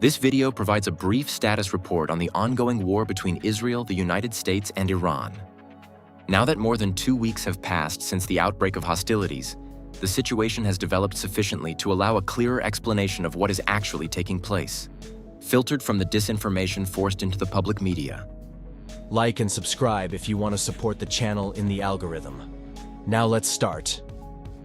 This video provides a brief status report on the ongoing war between Israel, the United States, and Iran. Now that more than 2 weeks have passed since the outbreak of hostilities, the situation has developed sufficiently to allow a clearer explanation of what is actually taking place, filtered from the disinformation forced into the public media. Like and subscribe if you want to support the channel in the algorithm. Now let's start.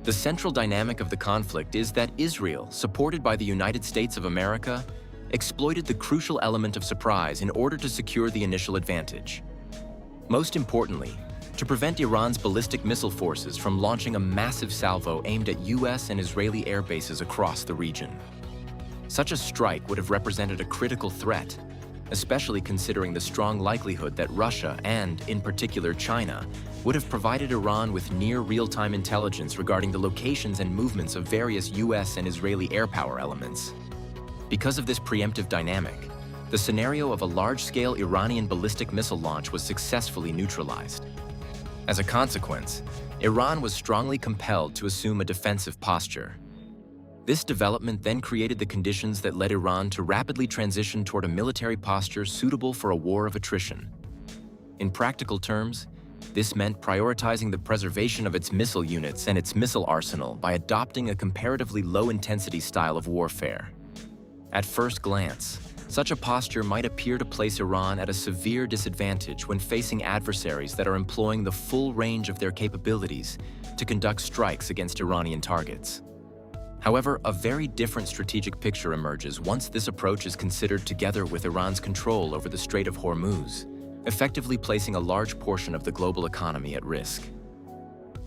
The central dynamic of the conflict is that Israel, supported by the United States of America, exploited the crucial element of surprise in order to secure the initial advantage. Most importantly, to prevent Iran's ballistic missile forces from launching a massive salvo aimed at US and Israeli air bases across the region. Such a strike would have represented a critical threat, especially considering the strong likelihood that Russia and, in particular, China, would have provided Iran with near real-time intelligence regarding the locations and movements of various US and Israeli air power elements. Because of this preemptive dynamic, the scenario of a large-scale Iranian ballistic missile launch was successfully neutralized. As a consequence, Iran was strongly compelled to assume a defensive posture. This development then created the conditions that led Iran to rapidly transition toward a military posture suitable for a war of attrition. In practical terms, this meant prioritizing the preservation of its missile units and its missile arsenal by adopting a comparatively low-intensity style of warfare. At first glance, such a posture might appear to place Iran at a severe disadvantage when facing adversaries that are employing the full range of their capabilities to conduct strikes against Iranian targets. However, a very different strategic picture emerges once this approach is considered together with Iran's control over the Strait of Hormuz, effectively placing a large portion of the global economy at risk.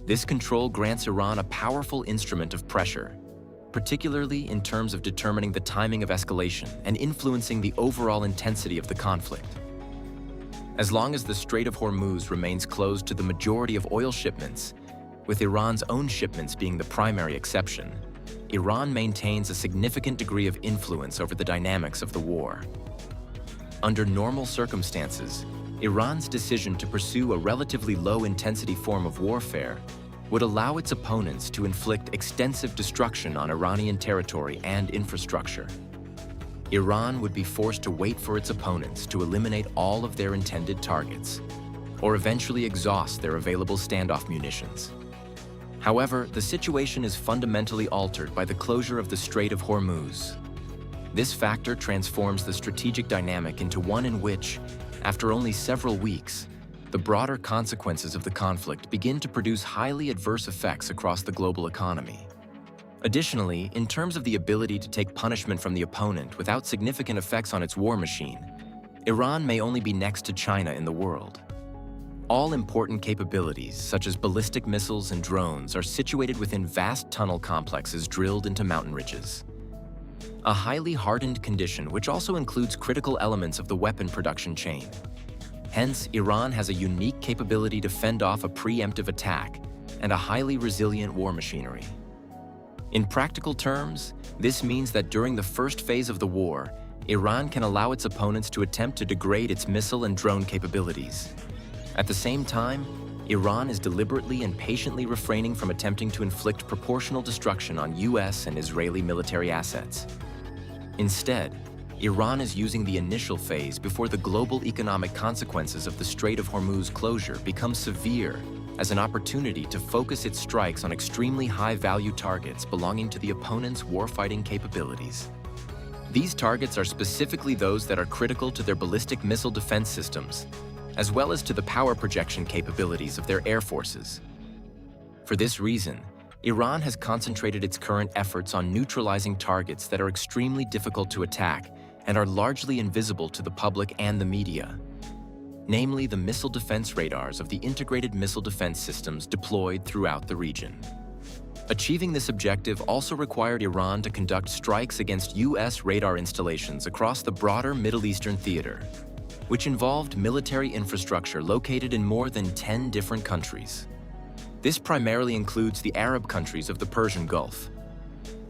This control grants Iran a powerful instrument of pressure, particularly in terms of determining the timing of escalation and influencing the overall intensity of the conflict. As long as the Strait of Hormuz remains closed to the majority of oil shipments, with Iran's own shipments being the primary exception, Iran maintains a significant degree of influence over the dynamics of the war. Under normal circumstances, Iran's decision to pursue a relatively low-intensity form of warfare would allow its opponents to inflict extensive destruction on Iranian territory and infrastructure. Iran would be forced to wait for its opponents to eliminate all of their intended targets, or eventually exhaust their available standoff munitions. However, the situation is fundamentally altered by the closure of the Strait of Hormuz. This factor transforms the strategic dynamic into one in which, after only several weeks, the broader consequences of the conflict begin to produce highly adverse effects across the global economy. Additionally, in terms of the ability to take punishment from the opponent without significant effects on its war machine, Iran may only be next to China in the world. All important capabilities, such as ballistic missiles and drones, are situated within vast tunnel complexes drilled into mountain ridges. A highly hardened condition which also includes critical elements of the weapon production chain. Hence, Iran has a unique capability to fend off a preemptive attack and a highly resilient war machinery. In practical terms, this means that during the first phase of the war, Iran can allow its opponents to attempt to degrade its missile and drone capabilities. At the same time, Iran is deliberately and patiently refraining from attempting to inflict proportional destruction on US and Israeli military assets. Instead, Iran is using the initial phase before the global economic consequences of the Strait of Hormuz closure become severe as an opportunity to focus its strikes on extremely high-value targets belonging to the opponent's warfighting capabilities. These targets are specifically those that are critical to their ballistic missile defense systems, as well as to the power projection capabilities of their air forces. For this reason, Iran has concentrated its current efforts on neutralizing targets that are extremely difficult to attack and are largely invisible to the public and the media, namely the missile defense radars of the integrated missile defense systems deployed throughout the region. Achieving this objective also required Iran to conduct strikes against US radar installations across the broader Middle Eastern theater, which involved military infrastructure located in more than 10 different countries. This primarily includes the Arab countries of the Persian Gulf.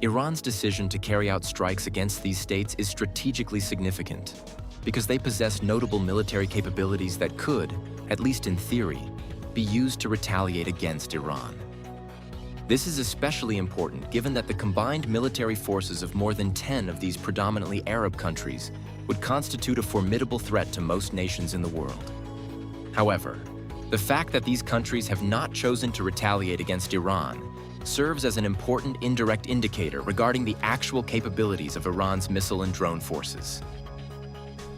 Iran's decision to carry out strikes against these states is strategically significant because they possess notable military capabilities that could, at least in theory, be used to retaliate against Iran. This is especially important given that the combined military forces of more than 10 of these predominantly Arab countries would constitute a formidable threat to most nations in the world. However, the fact that these countries have not chosen to retaliate against Iran serves as an important indirect indicator regarding the actual capabilities of Iran's missile and drone forces.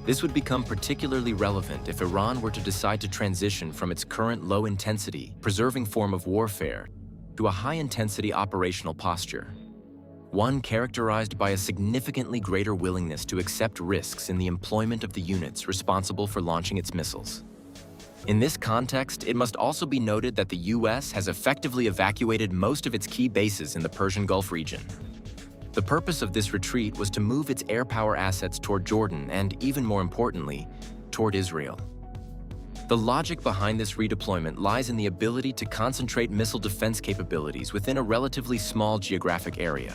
This would become particularly relevant if Iran were to decide to transition from its current low-intensity, preserving form of warfare to a high-intensity operational posture, one characterized by a significantly greater willingness to accept risks in the employment of the units responsible for launching its missiles. In this context, it must also be noted that the US has effectively evacuated most of its key bases in the Persian Gulf region. The purpose of this retreat was to move its air power assets toward Jordan and, even more importantly, toward Israel. The logic behind this redeployment lies in the ability to concentrate missile defense capabilities within a relatively small geographic area.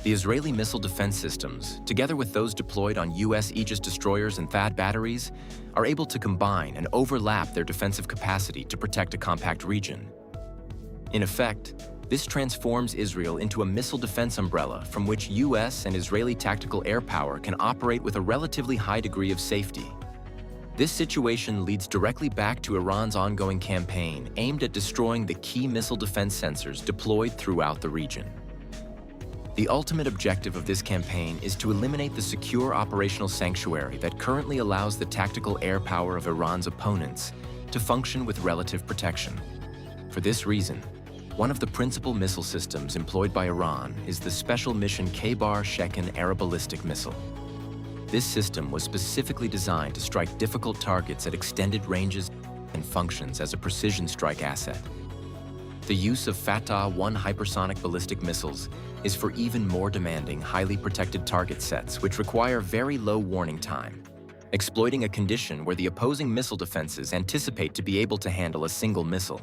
The Israeli missile defense systems, together with those deployed on US Aegis destroyers and THAAD batteries, are able to combine and overlap their defensive capacity to protect a compact region. In effect, this transforms Israel into a missile defense umbrella from which US and Israeli tactical air power can operate with a relatively high degree of safety. This situation leads directly back to Iran's ongoing campaign aimed at destroying the key missile defense sensors deployed throughout the region. The ultimate objective of this campaign is to eliminate the secure operational sanctuary that currently allows the tactical air power of Iran's opponents to function with relative protection. For this reason, one of the principal missile systems employed by Iran is the Special Mission K-Bar-Shekin Aeroballistic-missile. This system was specifically designed to strike difficult targets at extended ranges and functions as a precision strike asset. The use of Fatah-1 hypersonic ballistic missiles is for even more demanding, highly protected target sets which require very low warning time, exploiting a condition where the opposing missile defenses anticipate to be able to handle a single missile.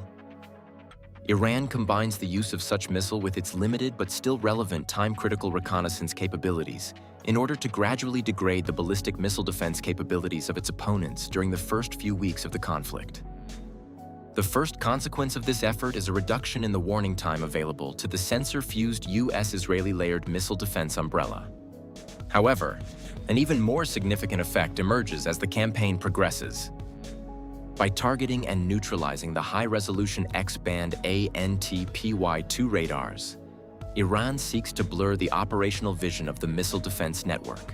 Iran combines the use of such missile with its limited but still relevant time-critical reconnaissance capabilities in order to gradually degrade the ballistic missile defense capabilities of its opponents during the first few weeks of the conflict. The first consequence of this effort is a reduction in the warning time available to the sensor-fused US-Israeli layered missile defense umbrella. However, an even more significant effect emerges as the campaign progresses. By targeting and neutralizing the high-resolution X-band ANTPY-2 radars, Iran seeks to blur the operational vision of the missile defense network.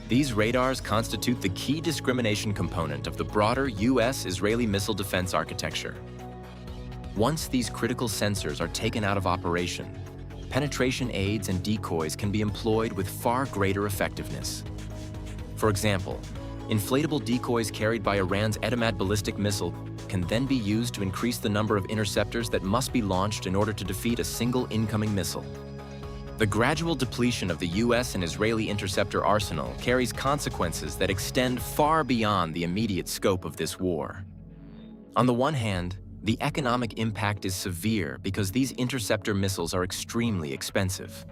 These radars constitute the key discrimination component of the broader US-Israeli missile defense architecture. Once these critical sensors are taken out of operation, penetration aids and decoys can be employed with far greater effectiveness. For example, inflatable decoys carried by Iran's Etamad ballistic missile can then be used to increase the number of interceptors that must be launched in order to defeat a single incoming missile. The gradual depletion of the US and Israeli interceptor arsenal carries consequences that extend far beyond the immediate scope of this war. On the one hand, the economic impact is severe because these interceptor missiles are extremely expensive.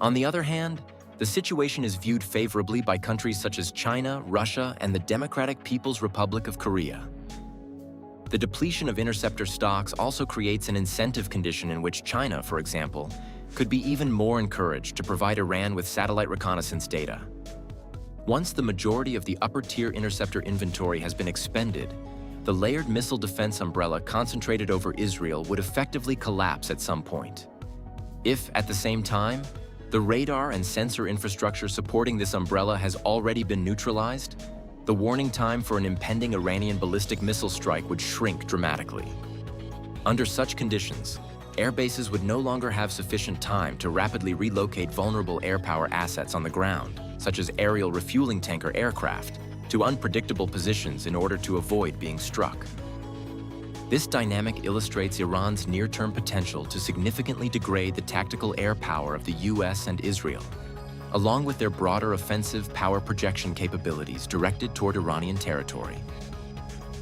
On the other hand, the situation is viewed favorably by countries such as China, Russia, and the Democratic People's Republic of Korea. The depletion of interceptor stocks also creates an incentive condition in which China, for example, could be even more encouraged to provide Iran with satellite reconnaissance data. Once the majority of the upper-tier interceptor inventory has been expended, the layered missile defense umbrella concentrated over Israel would effectively collapse at some point. If, at the same time, the radar and sensor infrastructure supporting this umbrella has already been neutralized, the warning time for an impending Iranian ballistic missile strike would shrink dramatically. Under such conditions, air bases would no longer have sufficient time to rapidly relocate vulnerable air power assets on the ground, such as aerial refueling tanker aircraft, to unpredictable positions in order to avoid being struck. This dynamic illustrates Iran's near-term potential to significantly degrade the tactical air power of the US and Israel, along with their broader offensive power projection capabilities directed toward Iranian territory.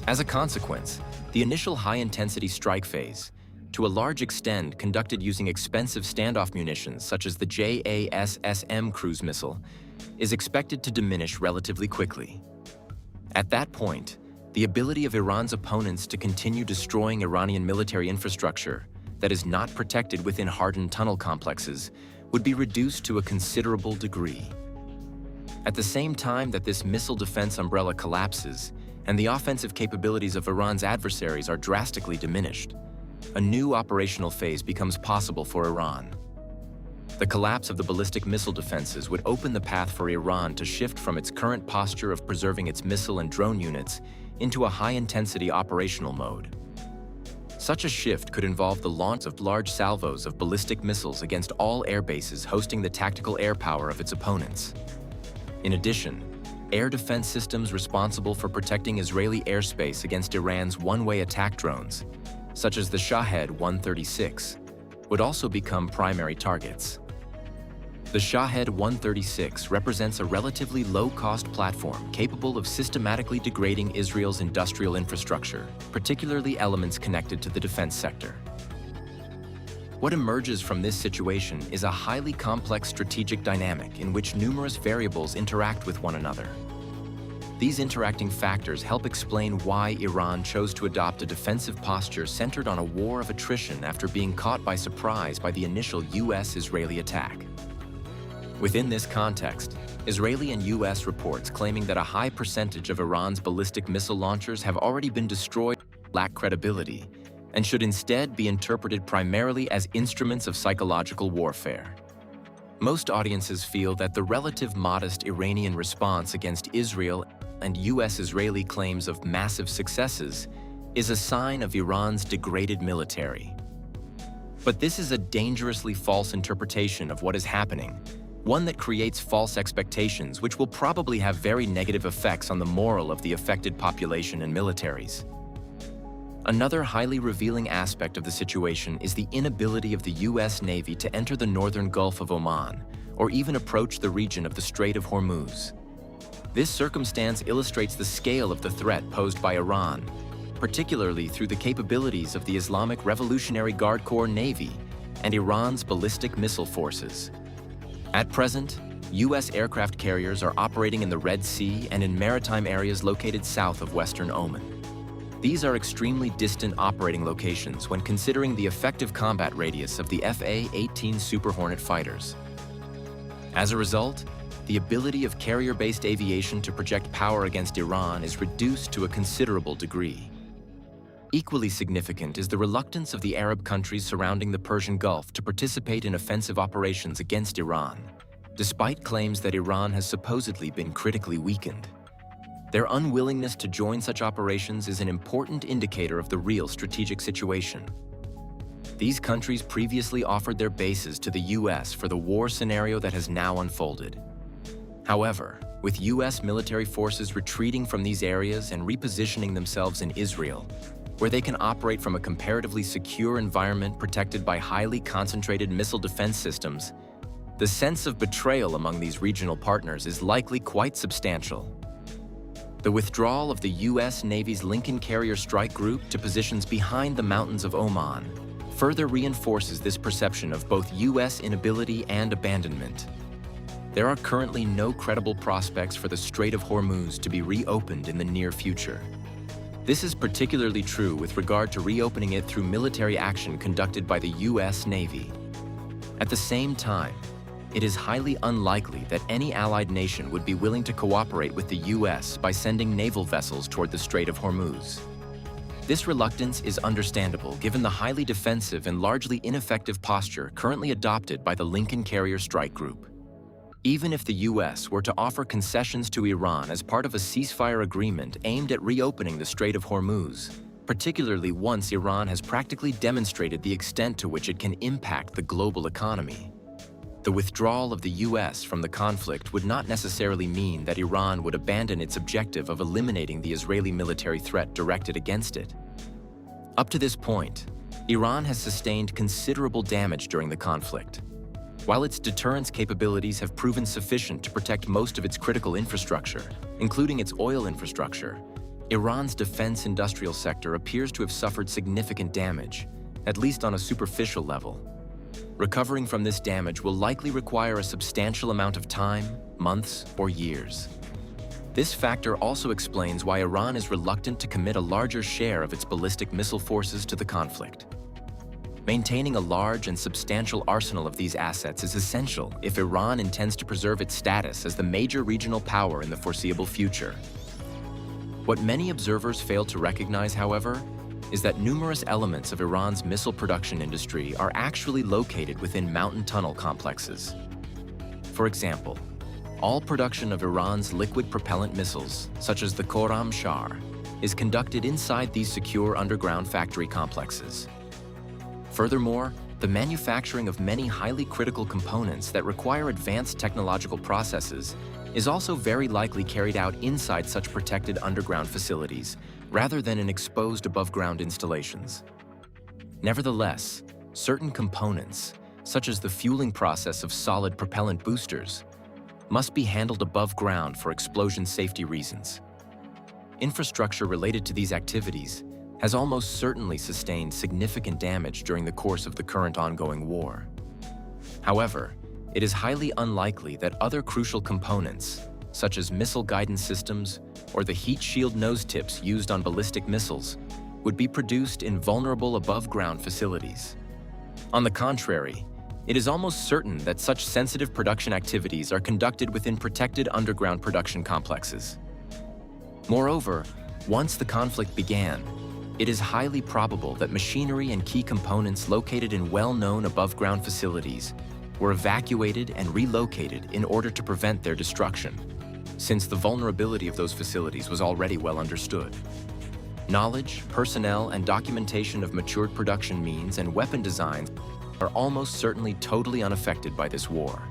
As a consequence, the initial high-intensity strike phase, to a large extent conducted using expensive standoff munitions such as the JASSM cruise missile, is expected to diminish relatively quickly. At that point, the ability of Iran's opponents to continue destroying Iranian military infrastructure, that is not protected within hardened tunnel complexes would be reduced to a considerable degree. At the same time that this missile defense umbrella collapses and the offensive capabilities of Iran's adversaries are drastically diminished, a new operational phase becomes possible for Iran. The collapse of the ballistic missile defenses would open the path for Iran to shift from its current posture of preserving its missile and drone units into a high-intensity operational mode. Such a shift could involve the launch of large salvos of ballistic missiles against all air bases hosting the tactical air power of its opponents. In addition, air defense systems responsible for protecting Israeli airspace against Iran's one-way attack drones, such as the Shahed 136, would also become primary targets. The Shahed 136 represents a relatively low-cost platform capable of systematically degrading Israel's industrial infrastructure, particularly elements connected to the defense sector. What emerges from this situation is a highly complex strategic dynamic in which numerous variables interact with one another. These interacting factors help explain why Iran chose to adopt a defensive posture centered on a war of attrition after being caught by surprise by the initial US-Israeli attack. Within this context, Israeli and US reports claiming that a high percentage of Iran's ballistic missile launchers have already been destroyed lack credibility and should instead be interpreted primarily as instruments of psychological warfare. Most audiences feel that the relative modest Iranian response against Israel and US-Israeli claims of massive successes is a sign of Iran's degraded military. But this is a dangerously false interpretation of what is happening, one that creates false expectations which will probably have very negative effects on the morale of the affected population and militaries. Another highly revealing aspect of the situation is the inability of the US Navy to enter the northern Gulf of Oman or even approach the region of the Strait of Hormuz. This circumstance illustrates the scale of the threat posed by Iran, particularly through the capabilities of the Islamic Revolutionary Guard Corps Navy and Iran's ballistic missile forces. At present, US aircraft carriers are operating in the Red Sea and in maritime areas located south of western Oman. These are extremely distant operating locations when considering the effective combat radius of the FA-18 Super Hornet fighters. As a result, the ability of carrier-based aviation to project power against Iran is reduced to a considerable degree. Equally significant is the reluctance of the Arab countries surrounding the Persian Gulf to participate in offensive operations against Iran, despite claims that Iran has supposedly been critically weakened. Their unwillingness to join such operations is an important indicator of the real strategic situation. These countries previously offered their bases to the US for the war scenario that has now unfolded. However, with US military forces retreating from these areas and repositioning themselves in Israel, where they can operate from a comparatively secure environment protected by highly concentrated missile defense systems, the sense of betrayal among these regional partners is likely quite substantial. The withdrawal of the US Navy's Lincoln Carrier Strike Group to positions behind the mountains of Oman further reinforces this perception of both US inability and abandonment. There are currently no credible prospects for the Strait of Hormuz to be reopened in the near future. This is particularly true with regard to reopening it through military action conducted by the US Navy. At the same time, it is highly unlikely that any allied nation would be willing to cooperate with the US by sending naval vessels toward the Strait of Hormuz. This reluctance is understandable given the highly defensive and largely ineffective posture currently adopted by the Lincoln Carrier Strike Group. Even if the US were to offer concessions to Iran as part of a ceasefire agreement aimed at reopening the Strait of Hormuz, particularly once Iran has practically demonstrated the extent to which it can impact the global economy, the withdrawal of the US from the conflict would not necessarily mean that Iran would abandon its objective of eliminating the Israeli military threat directed against it. Up to this point, Iran has sustained considerable damage during the conflict. While its deterrence capabilities have proven sufficient to protect most of its critical infrastructure, including its oil infrastructure, Iran's defense industrial sector appears to have suffered significant damage, at least on a superficial level. Recovering from this damage will likely require a substantial amount of time, months, or years. This factor also explains why Iran is reluctant to commit a larger share of its ballistic missile forces to the conflict. Maintaining a large and substantial arsenal of these assets is essential if Iran intends to preserve its status as the major regional power in the foreseeable future. What many observers fail to recognize, however, is that numerous elements of Iran's missile production industry are actually located within mountain tunnel complexes. For example, all production of Iran's liquid propellant missiles, such as the Khorramshahr, is conducted inside these secure underground factory complexes. Furthermore, the manufacturing of many highly critical components that require advanced technological processes is also very likely carried out inside such protected underground facilities, rather than in exposed above-ground installations. Nevertheless, certain components, such as the fueling process of solid propellant boosters, must be handled above ground for explosion safety reasons. Infrastructure related to these activities has almost certainly sustained significant damage during the course of the current ongoing war. However, it is highly unlikely that other crucial components, such as missile guidance systems or the heat shield nose tips used on ballistic missiles, would be produced in vulnerable above-ground facilities. On the contrary, it is almost certain that such sensitive production activities are conducted within protected underground production complexes. Moreover, once the conflict began, it is highly probable that machinery and key components located in well-known above-ground facilities were evacuated and relocated in order to prevent their destruction, since the vulnerability of those facilities was already well understood. Knowledge, personnel, and documentation of matured production means and weapon designs are almost certainly totally unaffected by this war.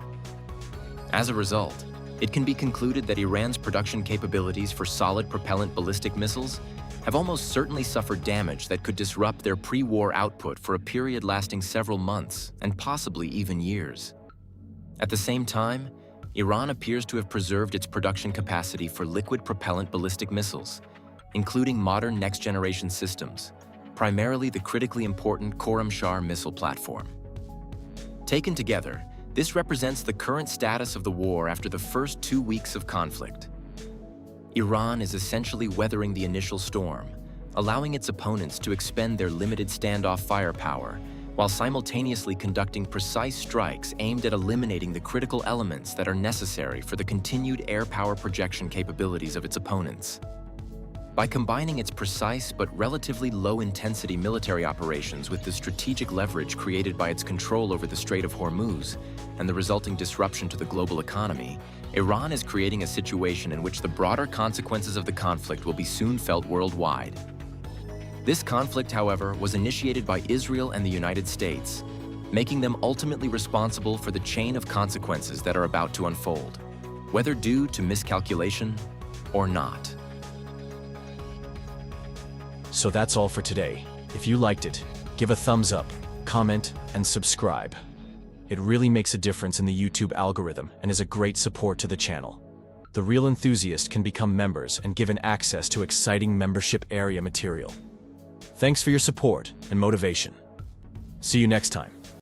As a result, it can be concluded that Iran's production capabilities for solid propellant ballistic missiles have almost certainly suffered damage that could disrupt their pre-war output for a period lasting several months and possibly even years. At the same time, Iran appears to have preserved its production capacity for liquid propellant ballistic missiles, including modern next-generation systems, primarily the critically important Khorramshahr missile platform. Taken together, this represents the current status of the war after the first 2 weeks of conflict. Iran is essentially weathering the initial storm, allowing its opponents to expend their limited standoff firepower while simultaneously conducting precise strikes aimed at eliminating the critical elements that are necessary for the continued air power projection capabilities of its opponents. By combining its precise but relatively low-intensity military operations with the strategic leverage created by its control over the Strait of Hormuz and the resulting disruption to the global economy, Iran is creating a situation in which the broader consequences of the conflict will be soon felt worldwide. This conflict, however, was initiated by Israel and the United States, making them ultimately responsible for the chain of consequences that are about to unfold, whether due to miscalculation or not. So that's all for today. If you liked it, give a thumbs up, comment, and subscribe. It really makes a difference in the YouTube algorithm and is a great support to the channel. The Real Enthusiast can become members and given access to exciting membership area material. Thanks for your support and motivation. See you next time.